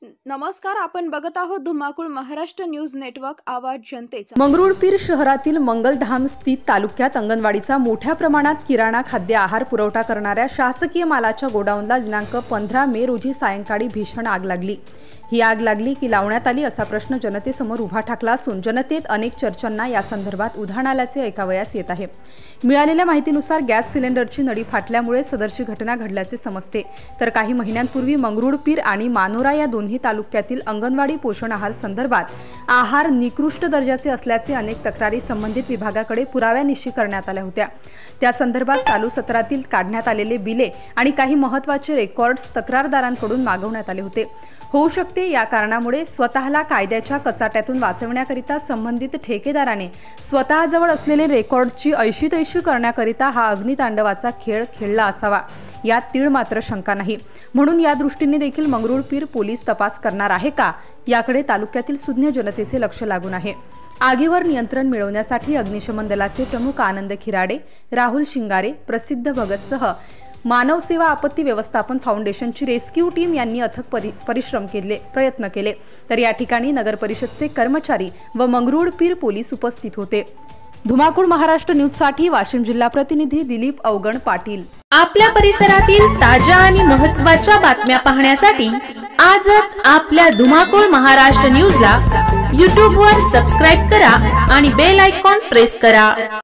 नमस्कार, आपण बघत आहोत धुमाकूळ महाराष्ट्र न्यूज नेटवर्क, आवाज जनतेचा। मंगरुळपीर शहरातील मंगलधाम स्थित तालुक्यात अंगणवाडीचा मोठ्या प्रमाणात किराणा खाद्य आहार पुरवठा करणाऱ्या शासकीय मालाच्या गोडाऊनला दिनांक 15 मे रोजी सायंकाळी भीषण आग लागली। ही आग लागली की लावण्यात आली असा प्रश्न जनतेसमोर उभा ठाकला असून जनतेत अनेक चर्चांना या संदर्भात उधाण आल्याचे ऐकावयास येत आहे। मिळालेल्या माहितीनुसार गॅस सिलेंडरची नळी फाटल्यामुळे सदरची घटना घडल्याचे समजते। तर काही महिन्यांपूर्वी मंगरुळपीर आणि मानोरा या दोन्ही तालुक्यातील अंगणवाडी पोषण आहार संदर्भात आहार निकृष्ट दर्जाचे असल्याचे अनेक तक्रारी संबंधित विभागाकडे पुराव्यानिशी करण्यात आल्या होत्या। त्या संदर्भात चालू सत्रातील काढण्यात आलेले बिले आणि काही महत्त्वाचे रेकॉर्ड्स तक्रारदारांकडून मागवण्यात आले होते। होऊ शकते या कारणामुळे स्वतःला कायद्याच्या कचाट्यातून वाचवण्याकरिता संबंधित ठेकेदाराने स्वतःजवळ असलेले रेकॉर्डची ऐशी-तैशी करण्याकरिता हा अग्नितांडवाचा खेळ खेळला असावा यात तीळ मात्र शंका नाही। म्हणून या दृष्टीने देखील मंगरुळपीर पोलीस तपास करणार आहे का याकडे तालुक्यातील सुज्ञ जनतेचे लक्ष लागून आहे। आगीवर नियंत्रण मिळवण्यासाठी अग्निशमन दलाचे प्रमुख आनंद खिराडे, राहुल शिंगारे, प्रसिद्ध भगतसह मानव सेवा आपत्ती व्यवस्थापन फाउंडेशनची रेस्क्यू टीम यांनी अथक प्रयत्न केले। तर या ठिकाणी नगर परिषदचे कर्मचारी व मंगरुळपीर पोलीस उपस्थित होते। धुमाकूळ महाराष्ट्र न्यूज साठी वाशिम जिल्हा प्रतिनिधी दिलीप अवगण पाटील। आपल्या परिसरातील ताज्या आणि महत्त्वाच्या बातम्या पाहण्यासाठी आजच आपल्या धुमाकूळ महाराष्ट्र न्यूजला YouTube वर सबस्क्राइब करा आणि बेल आयकॉन प्रेस करा।